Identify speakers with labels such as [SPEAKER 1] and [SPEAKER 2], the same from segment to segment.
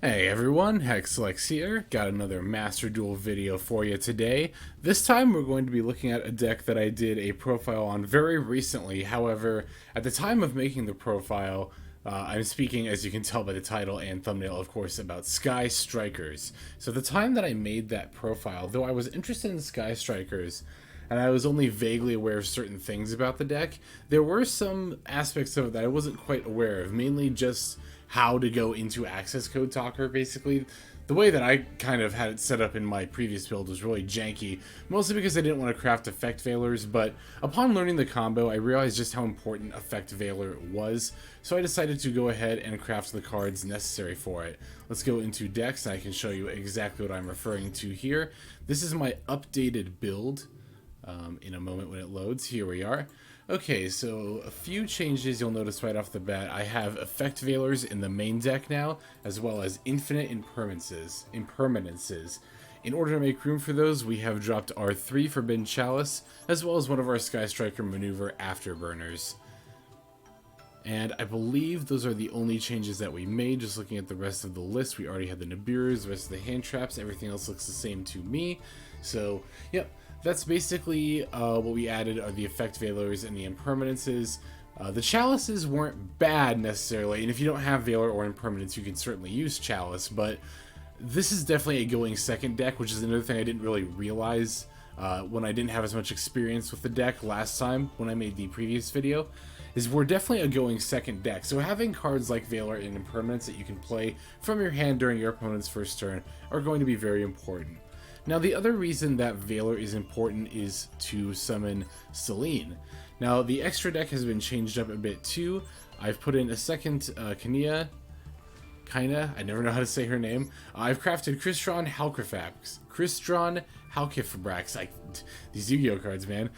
[SPEAKER 1] Hey everyone, Hexlex here. Got another Master Duel video for you today. This time we're going to be looking at a deck that I did a profile on very recently. However, at the time of making the profile, I'm speaking, as you can tell by the title and thumbnail, of course, about Sky Strikers. So the time that I made that profile, though I was interested in Sky Strikers, and I was only vaguely aware of certain things about the deck, there were some aspects of it that I wasn't quite aware of, mainly just how to go into access code talker. Basically, the way that I kind of had it set up in my previous build was really janky, mostly because I didn't want to craft effect veilers, but upon learning the combo, I realized just how important effect veiler was, so I decided to go ahead and craft the cards necessary for it. Let's go into decks, and I can show you exactly what I'm referring to here. This is my updated build. In a moment when it loads. Here we are. Okay, so a few changes you'll notice right off the bat. I have effect veilers in the main deck now, as well as infinite impermanences. In order to make room for those, we have dropped our 3 Forbidden Chalice, as well as one of our Sky Striker maneuver Afterburners. And I believe those are the only changes that we made. Just looking at the rest of the list, we already had the Nibirus, the rest of the hand traps, everything else looks the same to me. So, yep. That's basically what we added are the effect veilers and the impermanences. The chalices weren't bad necessarily, and if you don't have veiler or impermanence, you can certainly use chalice, but this is definitely a going second deck, which is another thing I didn't really realize when I didn't have as much experience with the deck last time when I made the previous video, is we're definitely a going second deck. So having cards like veiler and impermanence that you can play from your hand during your opponent's first turn are going to be very important. Now, the other reason that Veiler is important is to summon Selene. Now, the extra deck has been changed up a bit too. I've put in a second Kania. I never know how to say her name. I've crafted Crystron Halkifabrax. These Yu-Gi-Oh cards, man.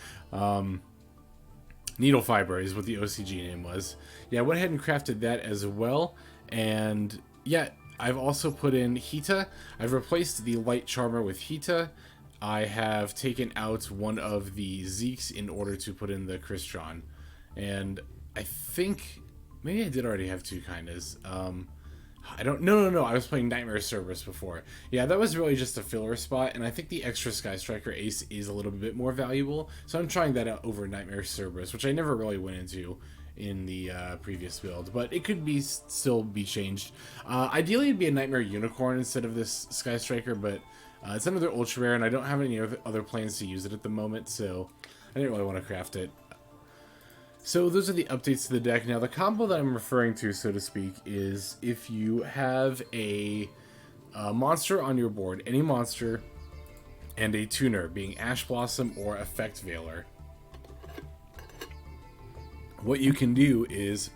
[SPEAKER 1] Needle Fiber is what the OCG name was. Yeah, I went ahead and crafted that as well. And yeah, I've also put in Hita. I've replaced the Light Charmer with Hita. I have taken out one of the Zeeks in order to put in the Crystron. And I think maybe I did already have 2 Kindas. I don't. No. I was playing Nightmare Cerberus before. Yeah, that was really just a filler spot, and I think the extra Sky Striker Ace is a little bit more valuable. So I'm trying that out over Nightmare Cerberus, which I never really went into in the previous build, but it could be still be changed. Ideally, it'd be a Nightmare Unicorn instead of this Sky Striker, but it's another ultra rare, and I don't have any other plans to use it at the moment, so I didn't really want to craft it. So those are the updates to the deck. Now, the combo that I'm referring to, so to speak, is if you have a monster on your board, any monster, and a tuner, being Ash Blossom or Effect Veiler, what you can do is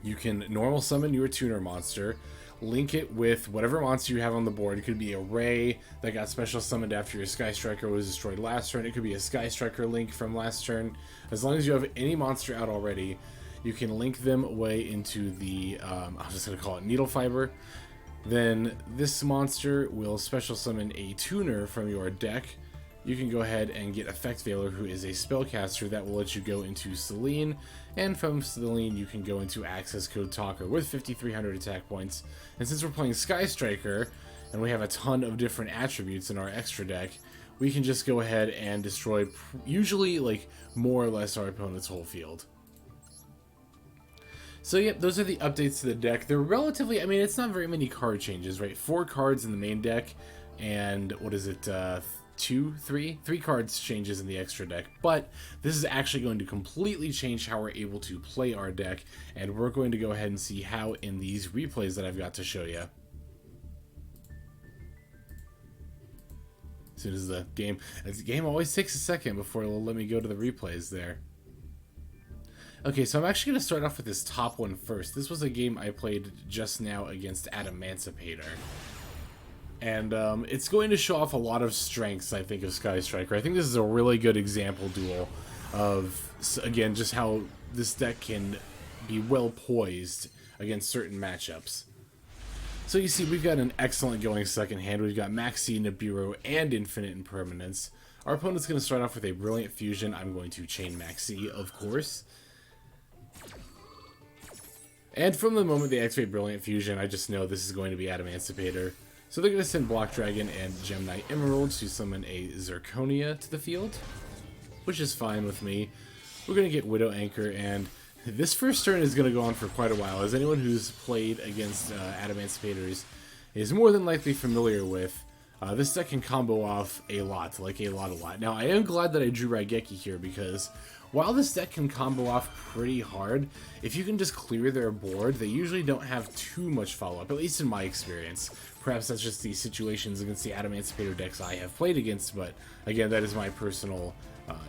[SPEAKER 1] you can normal summon your tuner monster, link it with whatever monster you have on the board. It could be a Raye that got special summoned after your Sky Striker was destroyed last turn. It could be a Sky Striker link from last turn. As long as you have any monster out already, you can link them away into the, I'm just going to call it Needle Fiber. Then this monster will special summon a tuner from your deck. You can go ahead and get Effect Veiler, who is a spellcaster that will let you go into Selene, and from Selene you can go into Access Code Talker with 5,300 attack points. And since we're playing Sky Striker, and we have a ton of different attributes in our extra deck, we can just go ahead and destroy usually like more or less our opponent's whole field. So yep, those are the updates to the deck. They're relatively, I mean, it's not very many card changes, right? 4 cards in the main deck, and what is it, 3 cards changes in the extra deck, but this is actually going to completely change how we're able to play our deck, and we're going to go ahead and see how in these replays that I've got to show you. As soon as the game always takes a second before it'll let me go to the replays there. Okay, so I'm actually going to start off with this top one first. This was a game I played just now against Adamancipator. And it's going to show off a lot of strengths, I think, of Sky Striker. I think this is a really good example duel of, again, just how this deck can be well poised against certain matchups. So you see, we've got an excellent going second hand. We've got Maxx, Nibiru, and Infinite Impermanence. Our opponent's going to start off with a Brilliant Fusion. I'm going to chain Maxx, of course. And from the moment they activate Brilliant Fusion, I just know this is going to be Adamancipator. So they're going to send Block Dragon and Gem Knight Emerald to summon a Zirconia to the field, which is fine with me. We're going to get Widow Anchor, and this first turn is going to go on for quite a while, as anyone who's played against Adamancipators is more than likely familiar with. This deck can combo off a lot, like a lot. Now, I am glad that I drew Raigeki here, because while this deck can combo off pretty hard, if you can just clear their board, they usually don't have too much follow-up, at least in my experience. Perhaps that's just the situations against the Adamancipator decks I have played against, but again, that is my personal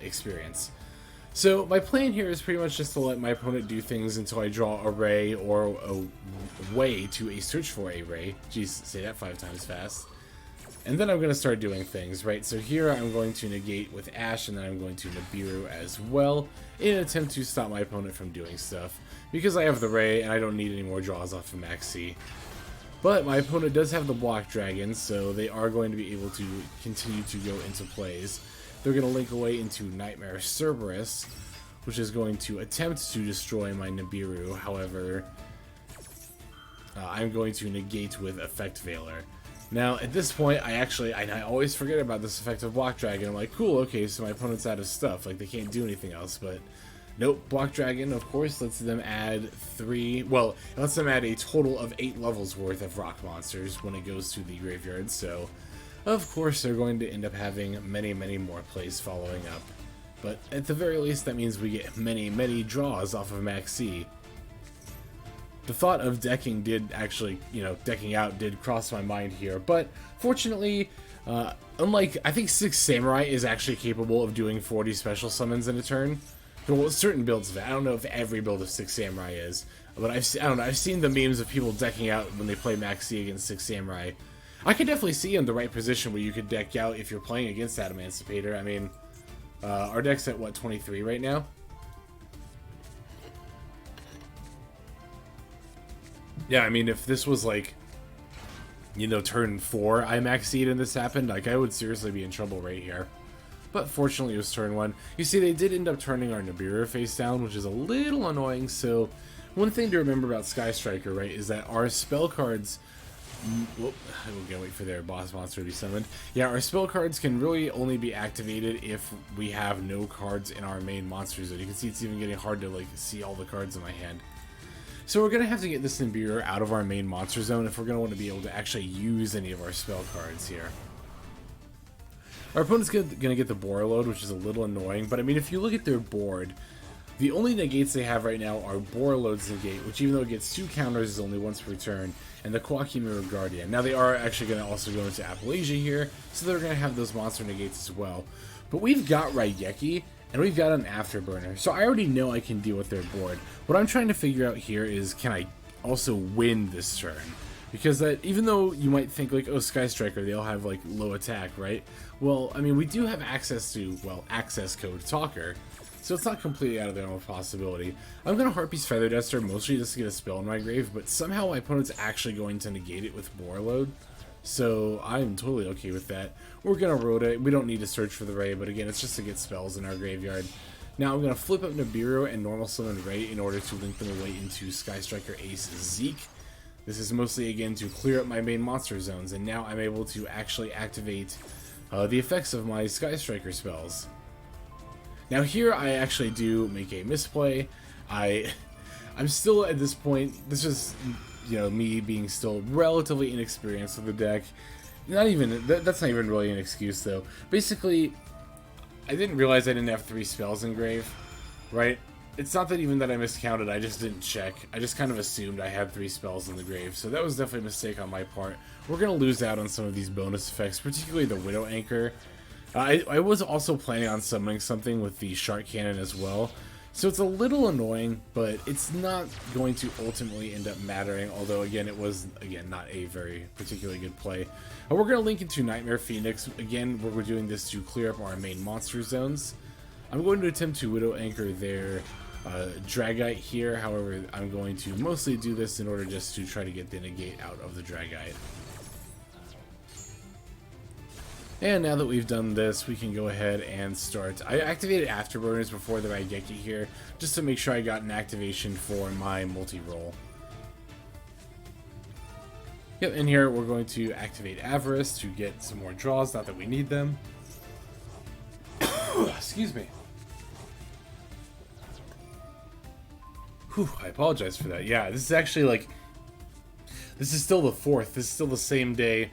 [SPEAKER 1] experience. So my plan here is pretty much just to let my opponent do things until I draw a Raye or a way to a search for a Raye. Jeez, say that 5 times fast. And then I'm going to start doing things, right? So here I'm going to negate with Ash, and then I'm going to Nibiru as well, in an attempt to stop my opponent from doing stuff. Because I have the Raye, and I don't need any more draws off of Maxx. But my opponent does have the Block Dragon, so they are going to be able to continue to go into plays. They're going to link away into Nightmare Cerberus, which is going to attempt to destroy my Nibiru. However, I'm going to negate with Effect Veiler. Now, at this point, I always forget about this effect of Block Dragon. I'm like, cool, okay, so my opponent's out of stuff. Like, they can't do anything else, but nope. Block Dragon, of course, lets them add it lets them add a total of 8 levels worth of rock monsters when it goes to the graveyard, so of course they're going to end up having many more plays following up. But at the very least, that means we get many draws off of Maxx. The thought of decking decking out did cross my mind here, but fortunately, unlike, I think 6 Samurai is actually capable of doing 40 special summons in a turn. Well, certain builds of it. I don't know if every build of 6 Samurai is, but I've seen the memes of people decking out when they play Maxx against 6 Samurai. I could definitely see in the right position where you could deck out if you're playing against Adamancipator. I mean, our deck's at, what, 23 right now? Yeah, I mean, if this was like, turn 4 I Maxx'd and this happened, like, I would seriously be in trouble right here. But fortunately, it was turn 1. You see, they did end up turning our Nibiru face down, which is a little annoying. So, one thing to remember about Sky Striker, right, is that our spell cards... Whoop, I'm gonna wait for their boss monster to be summoned. Yeah, our spell cards can really only be activated if we have no cards in our main monster zone. You can see it's even getting hard to, like, see all the cards in my hand. So we're going to have to get this Nibiru out of our main monster zone if we're going to want to be able to actually use any of our spell cards here. Our opponent's going to get the Borreload, which is a little annoying, but I mean, if you look at their board, the only negates they have right now are Borreload's negate, which even though it gets 2 counters is only once per turn, and the Quackimura Guardian. Now they are actually going to also go into Appalachia here, so they're going to have those monster negates as well. But we've got Raigeki, and we've got an Afterburner, so I already know I can deal with their board. What I'm trying to figure out here is, can I also win this turn? Because that, even though you might think like, oh, Sky Striker, they all have like low attack, right? Well, I mean, we do have access to, well, access code Talker, so it's not completely out of the realm of possibility. I'm going to Harpie's Feather Duster, mostly just to get a spell in my grave, but somehow my opponent's actually going to negate it with Borreload. So I'm totally okay with that. We're going to Rhoda. We don't need to search for the Raye, but again, it's just to get spells in our graveyard. Now I'm going to flip up Nibiru and normal summon Raye in order to link them away into Sky Striker Ace Zeke. This is mostly, again, to clear up my main monster zones, and now I'm able to actually activate the effects of my Sky Striker spells. Now here I actually do make a misplay. I'm still at this point, this is, me being still relatively inexperienced with the deck. That's not even really an excuse though. Basically, I didn't realize I didn't have 3 spells in grave, right? It's not that even that I miscounted, I just didn't check. I just kind of assumed I had 3 spells in the grave, so that was definitely a mistake on my part. We're going to lose out on some of these bonus effects, particularly the Widow Anchor. I was also planning on summoning something with the Shark Cannon as well, so it's a little annoying, but it's not going to ultimately end up mattering, although again, it was, not a very particularly good play. We're going to link into Nightmare Phoenix, again, where we're doing this to clear up our main monster zones. I'm going to attempt to Widow Anchor their Dragite here, however, I'm going to mostly do this in order just to try to get the negate out of the Dragite. And now that we've done this, we can go ahead and start. I activated Afterburners before the Raigeki here, just to make sure I got an activation for my Multirole. Yep, and here we're going to activate Avarice to get some more draws, not that we need them. Excuse me. Whew, I apologize for that. Yeah, this is actually like... This is still the 4th. This is still the same day.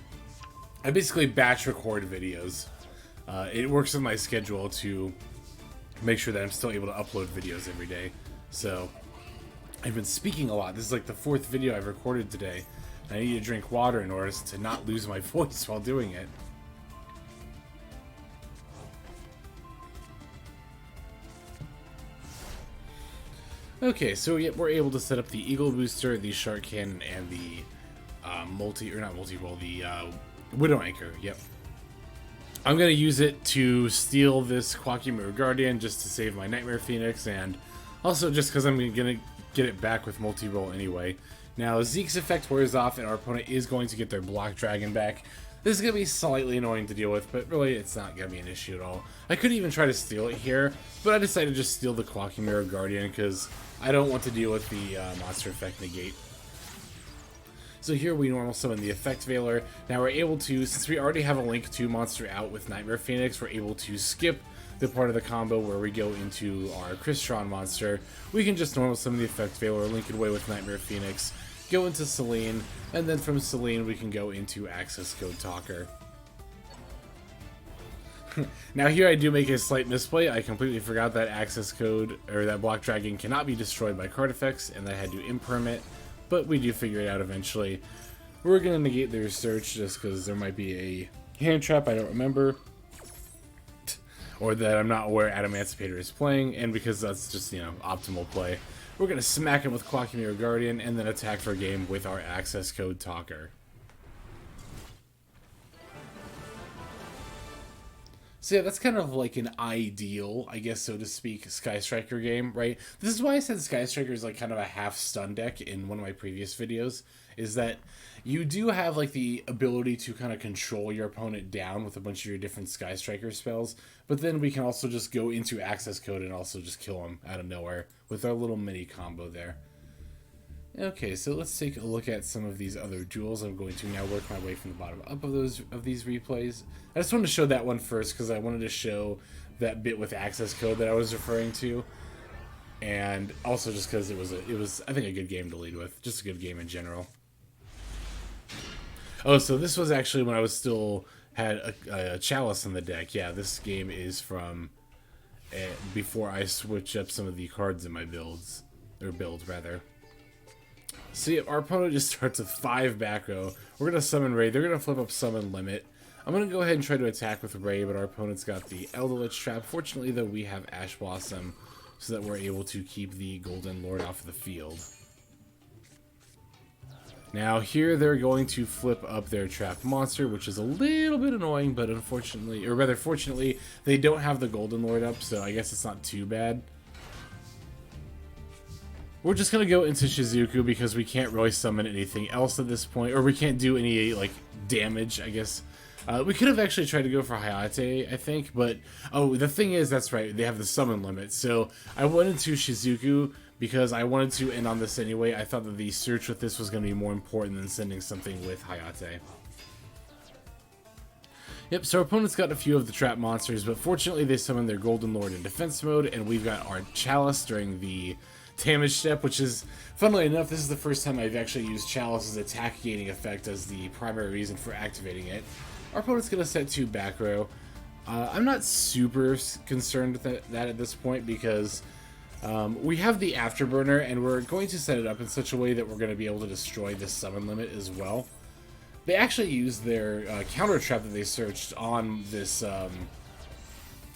[SPEAKER 1] I basically batch record videos. It works with my schedule to make sure that I'm still able to upload videos every day. So, I've been speaking a lot. This is like the 4th video I've recorded today. I need to drink water in order to not lose my voice while doing it. Okay, so yeah, we're able to set up the Eagle Booster, the Shark Cannon, and the the Widow Anchor. Yep. I'm going to use it to steal this Quackymare Guardian just to save my Nightmare Phoenix, and also just because I'm going to get it back with Multirole anyway. Now, Zeke's effect wears off, and our opponent is going to get their Block Dragon back. This is going to be slightly annoying to deal with, but really it's not going to be an issue at all. I could even try to steal it here, but I decided to just steal the Quackymare Guardian because I don't want to deal with the monster effect negate. So here we normal summon the Effect Veiler. Now we're able to, since we already have a Link 2 monster out with Nightmare Phoenix, we're able to skip the part of the combo where we go into our Crystron monster. We can just normal summon the Effect Veiler, link it away with Nightmare Phoenix, go into Selene, and then from Selene we can go into Access Code Talker. Now here I do make a slight misplay. I completely forgot that Access Code, or that Block Dragon cannot be destroyed by card effects, and that I had to imperm, but we do figure it out eventually. We're going to negate their search just because there might be a hand trap I don't remember, or that I'm not aware Adamancipator is playing, and because that's just, you know, optimal play. We're going to smack him with Quackymare Guardian and then attack for game with our Access Code Talker. So yeah, that's kind of like an ideal, I guess, so to speak, Sky Striker game, right? This is why I said Sky Striker is like kind of a half stun deck in one of my previous videos, is that you do have like the ability to kind of control your opponent down with a bunch of your different Sky Striker spells, but then we can also just go into Access Code and also just kill them out of nowhere with our little mini combo there. Okay, so let's take a look at some of these other duels. I'm going to now work my way from the bottom up of these replays. I just wanted to show that one first because I wanted to show that bit with Access Code that I was referring to, and also just because it was I think a good game to lead with, just a good game in general. Oh, so this was actually when I was still had a Chalice in the deck. Yeah, this game is from before I switch up some of the cards in my build rather. So yeah, our opponent just starts with 5 back row. We're going to summon Raye. They're going to flip up Summon Limit. I'm going to go ahead and try to attack with Raye, but our opponent's got the Eldritch Trap. Fortunately, though, we have Ash Blossom, so that we're able to keep the Golden Lord off the field. Now, here they're going to flip up their Trap Monster, which is a little bit annoying, but unfortunately, or rather fortunately, they don't have the Golden Lord up, so I guess it's not too bad. We're just going to go into Shizuku because we can't really summon anything else at this point, or we can't do any, like, damage, I guess. We could have actually tried to go for Hayate, I think, but, oh, the thing is, that's right, they have the summon limit, so I went into Shizuku because I wanted to end on this anyway. I thought that the search with this was going to be more important than sending something with Hayate. Yep, so our opponent's got a few of the trap monsters, but fortunately they summoned their Golden Lord in defense mode, and we've got our Chalice during the damage step, which is, funnily enough, this is the first time I've actually used Chalice's attack gaining effect as the primary reason for activating it. Our opponent's going to set 2 back row. I'm not super concerned with that at this point because we have the Afterburner, and we're going to set it up in such a way that we're going to be able to destroy this summon limit as well. They actually used their counter trap that they searched on this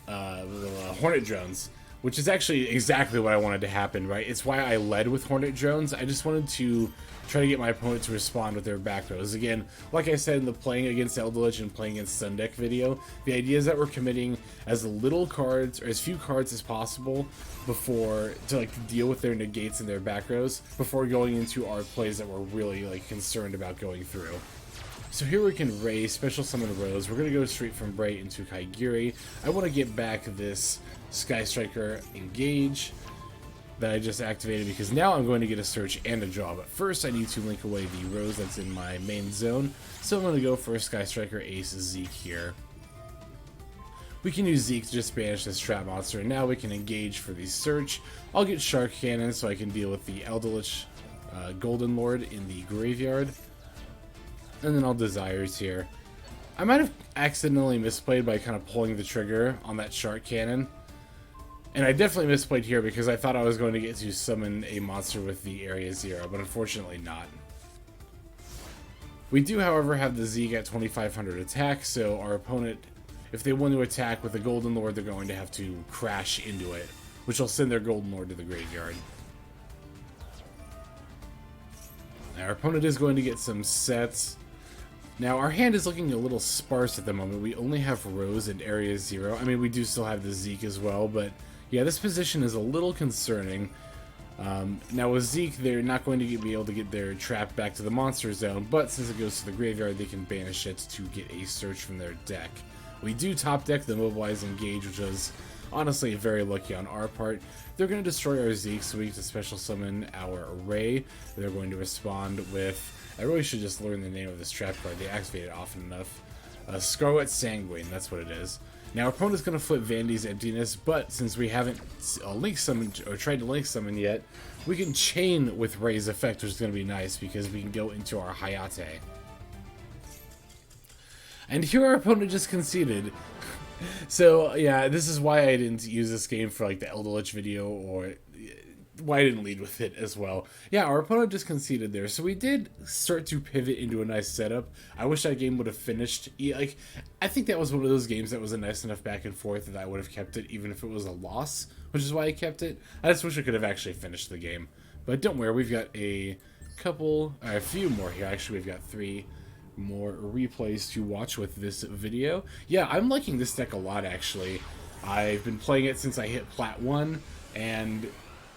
[SPEAKER 1] Hornet drones, which is actually exactly what I wanted to happen, right? It's why I led with Hornet drones. I just wanted to try to get my opponent to respond with their back rows. Again, like I said in the playing against Eldritch and playing against Sun Deck video, the idea is that we're committing as little cards, or as few cards as possible before, to like deal with their negates and their back rows, before going into our plays that we're really like concerned about going through. So here we can Raye, special summon Roze. We're going to go straight from Raye into Kagari. I want to get back this Sky Striker engage. that I just activated, because now I'm going to get a search and a draw. But first I need to link away the Roze that's in my main zone. So I'm going to go for Sky Striker, Ace, Zeke here. We can use Zeke to just banish this trap monster, and now we can engage for the search. I'll get Shark Cannon so I can deal with the Eldritch Golden Lord in the graveyard. And then I'll Desires here. I might have accidentally misplayed by kind of pulling the trigger on that Shark Cannon. And I definitely misplayed here because I thought I was going to get to summon a monster with the Area 0, but unfortunately not. We do, however, have the Zeke at 2500 attack, so our opponent, if they want to attack with the Golden Lord, they're going to have to crash into it, which will send their Golden Lord to the graveyard. Now, our opponent is going to get some sets. Now, our hand is looking a little sparse at the moment. We only have Roze and Area 0. I mean, we do still have the Zeke as well, but yeah, this position is a little concerning. Now, with Zeke, they're not going to be able to get their trap back to the monster zone, but since it goes to the graveyard, they can banish it to get a search from their deck. We do top deck the Mobilize Engage, which is honestly very lucky on our part. They're going to destroy our Zeke, so we get to special summon our Raye. They're going to respond with, I really should just learn the name of this trap card, they activate it often enough. Scarlet Sanguine, that's what it is. Now, our opponent's going to flip Vandy's Emptiness, but since we haven't link summoned or tried to link summon yet, we can chain with Raye's effect, which is going to be nice because we can go into our Hayate. And here our opponent just conceded. So, yeah, this is why I didn't use this game for like the Eldritch video, or why I didn't lead with it as well. Yeah, our opponent just conceded there, so we did start to pivot into a nice setup. I wish that game would have finished. Like, I think that was one of those games that was a nice enough back and forth that I would have kept it even if it was a loss, which is why I kept it. I just wish I could have actually finished the game. But don't worry, we've got a few more here. Actually, we've got 3 more replays to watch with this video. Yeah, I'm liking this deck a lot, actually. I've been playing it since I hit Plat 1, and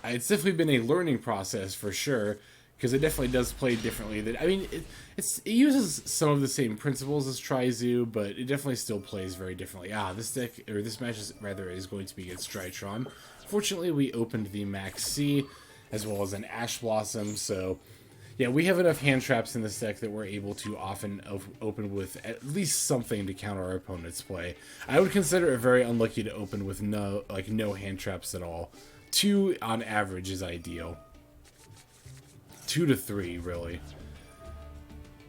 [SPEAKER 1] it's definitely been a learning process for sure, because it definitely does play differently. I mean, it uses some of the same principles as Trizu, but it definitely still plays very differently. This deck, or this match is going to be against Drytron. Fortunately, we opened the Maxx as well as an Ash Blossom, so yeah, we have enough hand traps in this deck that we're able to often open with at least something to counter our opponent's play. I would consider it very unlucky to open with no hand traps at all. 2 on average is ideal. 2 to 3, really.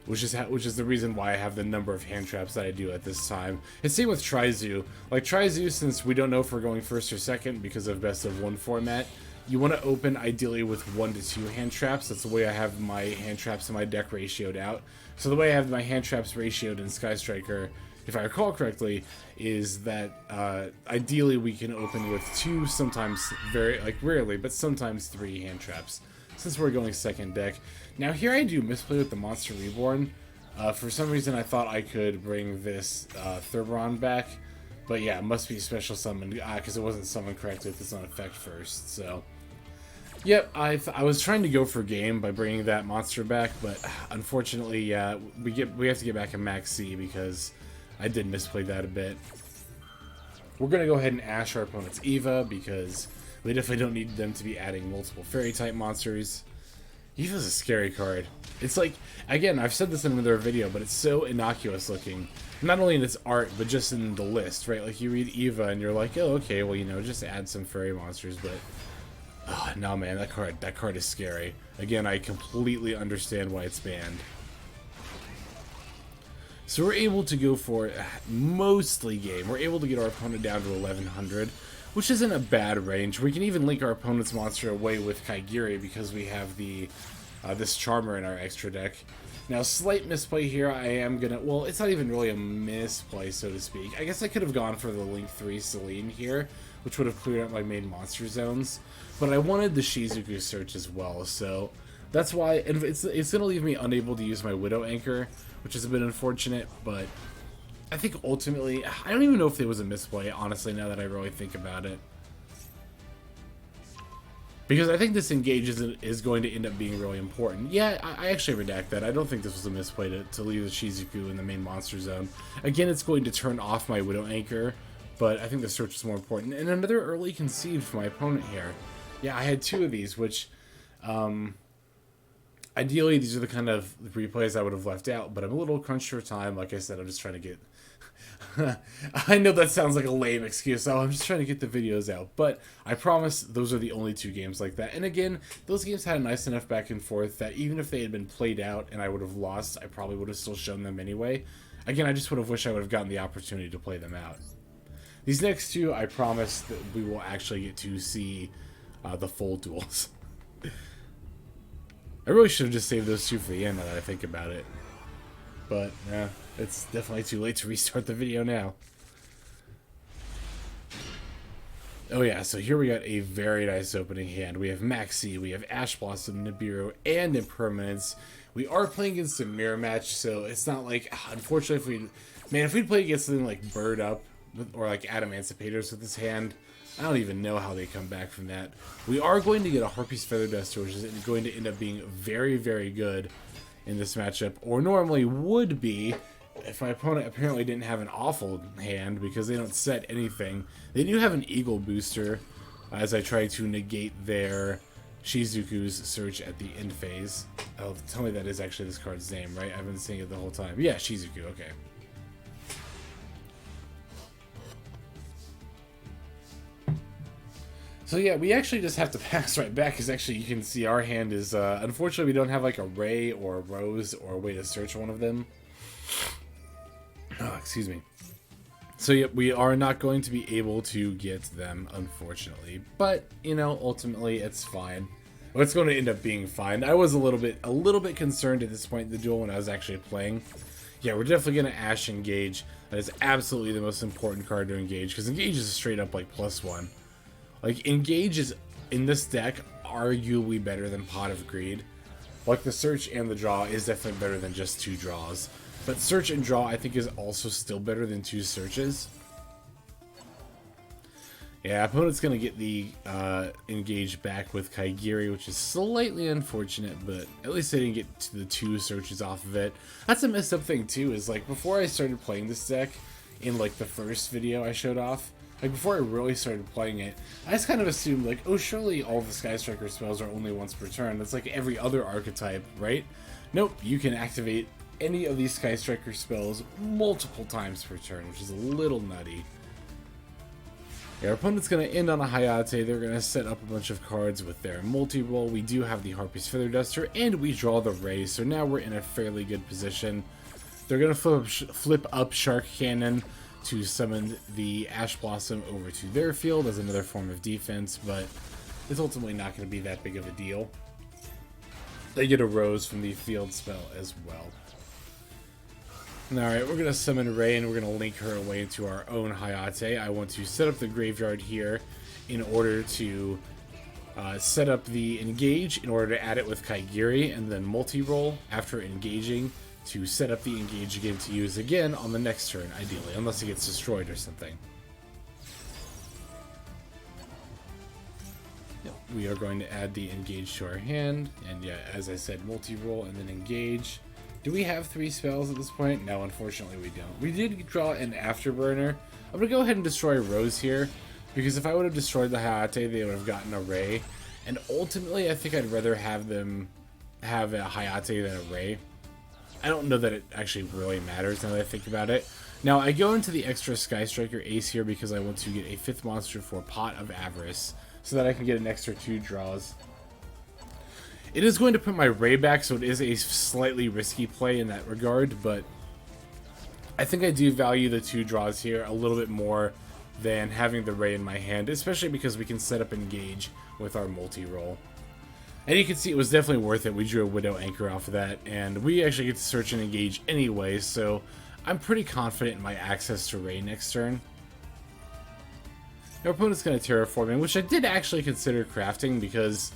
[SPEAKER 1] Which is the reason why I have the number of hand traps that I do at this time. And same with Trizu. Like Trizu, since we don't know if we're going first or second because of best of 1 format, you want to open ideally with 1 to 2 hand traps. That's the way I have my hand traps in my deck ratioed out. So the way I have my hand traps ratioed in Sky Striker, if I recall correctly, is that ideally we can open with 2, sometimes rarely, but sometimes 3 hand traps, since we're going second deck. Now here I do misplay with the Monster Reborn. For some reason I thought I could bring this Thurberon back, but yeah, it must be special summoned because it wasn't summoned correctly with its own effect first. So yep, I was trying to go for game by bringing that monster back, but unfortunately, yeah, we have to get back a Maxx because I did misplay that a bit. We're going to go ahead and Ash our opponent's Eva because we definitely don't need them to be adding multiple fairy-type monsters. Eva's a scary card. It's like, again, I've said this in another video, but it's so innocuous looking. Not only in its art, but just in the list, right? Like, you read Eva and you're like, oh, okay, well, you know, just add some fairy monsters, but oh, no, man, that card is scary. Again, I completely understand why it's banned. So we're able to go for mostly game. We're able to get our opponent down to 1100, which isn't a bad range. We can even link our opponent's monster away with Kagari because we have the this Charmer in our extra deck. Now, slight misplay here. I am gonna, well, it's not even really a misplay, so to speak. I guess I could have gone for the Link 3 Celine here, which would have cleared up my main monster zones. But I wanted the Shizuku search as well, so that's why. And it's gonna leave me unable to use my Widow Anchor, which is a bit unfortunate, but I think ultimately, I don't even know if it was a misplay, honestly, now that I really think about it. Because I think this engage is going to end up being really important. Yeah, I actually redact that. I don't think this was a misplay to leave the Shizuku in the main monster zone. Again, it's going to turn off my Widow Anchor, but I think the search is more important. And another early concede for my opponent here. Yeah, I had 2 of these, which ideally these are the kind of replays I would have left out, but I'm a little crunched for time. Like I said, I'm just trying to get I know that sounds like a lame excuse. Oh, I'm just trying to get the videos out. But I promise those are the only 2 games like that. And again, those games had a nice enough back and forth that even if they had been played out and I would have lost, I probably would have still shown them anyway. Again, I just would have wished I would have gotten the opportunity to play them out. These next 2, I promise that we will actually get to see the full duels. I really should have just saved those 2 for the end now that I think about it. But, yeah, it's definitely too late to restart the video now. Oh yeah, so here we got a very nice opening hand. We have Maxx, we have Ash Blossom, Nibiru, and Impermanence. We are playing against a mirror match, so it's not like, unfortunately, if we'd play against something like Bird Up, or like Adamantipator's with this hand, I don't even know how they come back from that. We are going to get a Harpie's Feather Duster, which is going to end up being very, very good in this matchup, or normally would be if my opponent apparently didn't have an awful hand because they don't set anything. They do have an Eagle booster as I try to negate their Shizuku's search at the end phase. Oh, tell me that is actually this card's name, right? I've been saying it the whole time. Yeah, Shizuku, okay. So yeah, we actually just have to pass right back because actually you can see our hand is, unfortunately we don't have like a Raye or a Roze or a way to search one of them. Oh, excuse me. So yeah, we are not going to be able to get them, unfortunately. But, you know, ultimately it's fine. Well, it's going to end up being fine. I was a little bit concerned at this point in the duel when I was actually playing. Yeah, we're definitely going to Ash Engage. That is absolutely the most important card to engage because Engage is straight up like +1. Like, Engage is, in this deck, arguably better than Pot of Greed. Like, the search and the draw is definitely better than just 2 draws. But search and draw, I think, is also still better than 2 searches. Yeah, opponent's going to get the Engage back with Kagari, which is slightly unfortunate, but at least they didn't get to the 2 searches off of it. That's a messed up thing, too, is, like, before I started playing this deck, in, like, the first video I showed off, like, before I really started playing it, I just kind of assumed, like, oh, surely all the Sky Striker spells are only once per turn. That's like every other archetype, right? Nope, you can activate any of these Sky Striker spells multiple times per turn, which is a little nutty. Yeah, our opponent's going to end on a Hayate. They're going to set up a bunch of cards with their Multirole. We do have the Harpie's Feather Duster, and we draw the Raye, so now we're in a fairly good position. They're going to flip up Shark Cannon to summon the Ash Blossom over to their field as another form of defense, but it's ultimately not going to be that big of a deal. They get a Roze from the field spell as well. Alright, we're going to summon Raye and we're going to link her away into our own Hayate. I want to set up the graveyard here in order to set up the Engage in order to add it with Kagari, and then Multirole after engaging to set up the Engage again to use again on the next turn, ideally, unless it gets destroyed or something. Yep. We are going to add the Engage to our hand, and yeah, as I said, Multirole and then Engage. Do we have 3 spells at this point? No, unfortunately we don't. We did draw an Afterburner. I'm going to go ahead and destroy Roze here, because if I would have destroyed the Hayate, they would have gotten a Raye, and ultimately I think I'd rather have them have a Hayate than a Raye. I don't know that it actually really matters now that I think about it. Now, I go into the extra Sky Striker Ace here because I want to get a 5th monster for Pot of Avarice so that I can get an extra 2 draws. It is going to put my Raye back, so it is a slightly risky play in that regard, but I think I do value the 2 draws here a little bit more than having the Raye in my hand, especially because we can set up Engage with our Multirole. And you can see it was definitely worth it. We drew a Widow Anchor off of that, and we actually get to search and engage anyway, so I'm pretty confident in my access to Raye next turn. Our opponent's going to Terraform in, which I did actually consider crafting because,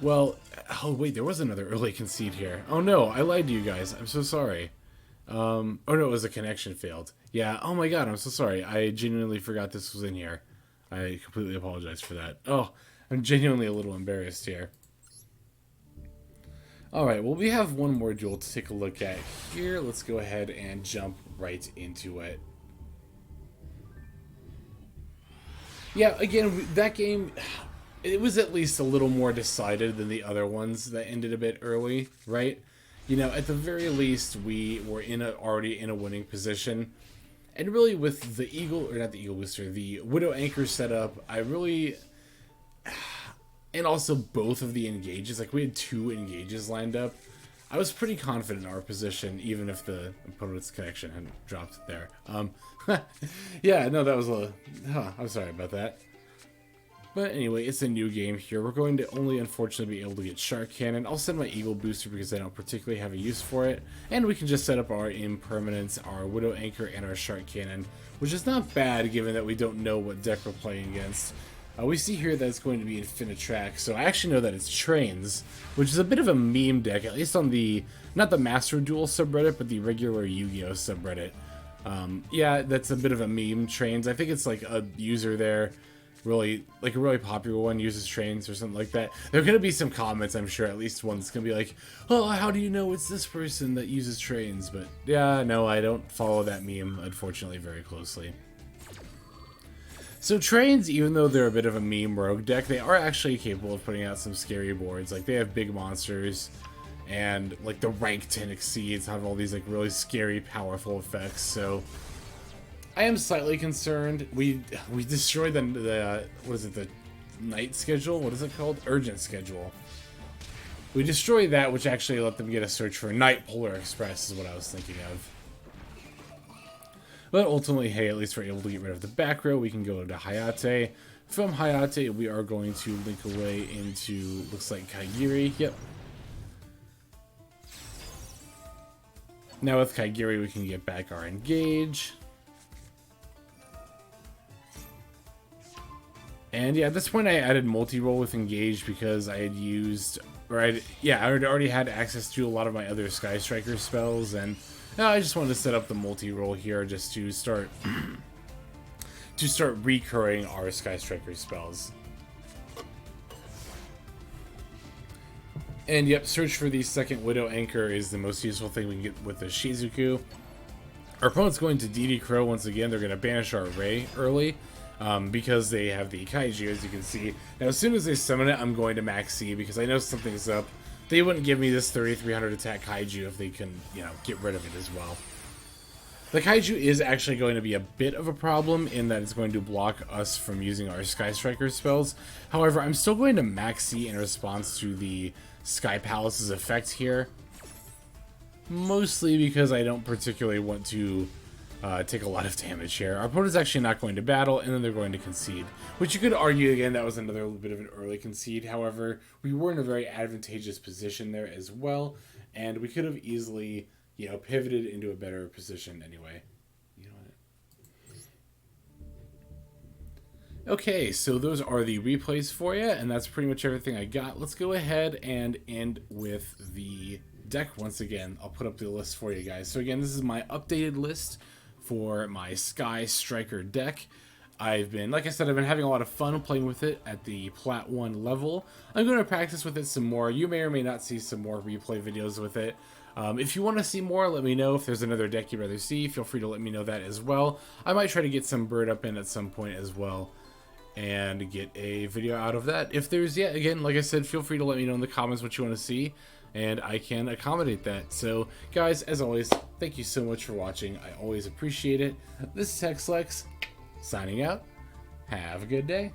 [SPEAKER 1] well, oh wait, there was another early concede here. Oh no, I lied to you guys. I'm so sorry. Oh no, it was a connection failed. Yeah, oh my god, I'm so sorry. I genuinely forgot this was in here. I completely apologize for that. Oh, I'm genuinely a little embarrassed here. Alright, well we have one more duel to take a look at here. Let's go ahead and jump right into it. Yeah, again, that game, it was at least a little more decided than the other ones that ended a bit early, right? You know, at the very least, we were already in a winning position. And really with the Eagle, or not the Eagle Booster, the Widow Anchor setup, I really... And also both of the engages, like we had 2 engages lined up. I was pretty confident in our position, even if the opponent's connection hadn't dropped there. Yeah, no, that was a... I'm sorry about that. But anyway, it's a new game here. We're going to only, unfortunately, be able to get Shark Cannon. I'll send my Eagle Booster because I don't particularly have a use for it. And we can just set up our Impermanence, our Widow Anchor, and our Shark Cannon, which is not bad given that we don't know what deck we're playing against. We see here that it's going to be Infinite Track, so I actually know that it's Trains, which is a bit of a meme deck, at least on the, not the Master Duel subreddit, but the regular Yu-Gi-Oh subreddit. Yeah, that's a bit of a meme, Trains. I think it's like a user there, really, like a really popular one uses Trains or something like that. There are going to be some comments, I'm sure, at least one that's going to be like, oh, how do you know it's this person that uses Trains? But yeah, no, I don't follow that meme, unfortunately, very closely. So Trains, even though they're a bit of a meme rogue deck, they are actually capable of putting out some scary boards. Like, they have big monsters, and like the rank 10 exceeds have all these like really scary, powerful effects. So I am slightly concerned. We destroyed the what is it, the night schedule? What is it called? Urgent schedule. We destroyed that, which actually let them get a search for Night Polar Express, is what I was thinking of. But ultimately, hey, at least we're able to get rid of the back row. We can go to Hayate. From Hayate, we are going to link away into, looks like Kagari. Yep. Now with Kagari, we can get back our Engage. And yeah, at this point I added Multirole with Engage because I had used, or I had already had access to a lot of my other Sky Striker spells, and I just wanted to set up the Multirole here just to start recurring our Sky Striker spells. And yep, search for the second Widow Anchor is the most useful thing we can get with the Shizuku. Our opponent's going to DD Crow once again. They're going to banish our Raye early because they have the Kaiju, as you can see. Now, as soon as they summon it, I'm going to Maxx because I know something's up. They wouldn't give me this 3300 attack Kaiju if they can, you know, get rid of it as well. The Kaiju is actually going to be a bit of a problem in that it's going to block us from using our Sky Striker spells. However, I'm still going to Maxx in response to the Sky Palace's effect here. Mostly because I don't particularly want to take a lot of damage here. Our opponent's actually not going to battle, and then they're going to concede. Which you could argue, again, that was another bit of an early concede. However, we were in a very advantageous position there as well, and we could have easily, you know, pivoted into a better position anyway. You know what? Okay, so those are the replays for you, and that's pretty much everything I got. Let's go ahead and end with the deck once again. I'll put up the list for you guys. So again, this is my updated list for my Sky Striker deck. I've been, like I said, I've been having a lot of fun playing with it at the Plat 1 level. I'm going to practice with it some more. You may or may not see some more replay videos with it. If you want to see more, let me know. If there's another deck you'd rather see, feel free to let me know that as well. I might try to get some Bird Up in at some point as well and get a video out of that. If there's, yeah, again, like I said, feel free to let me know in the comments what you want to see, and I can accommodate that. So, guys, as always, thank you so much for watching. I always appreciate it. This is HexLex, signing out. Have a good day.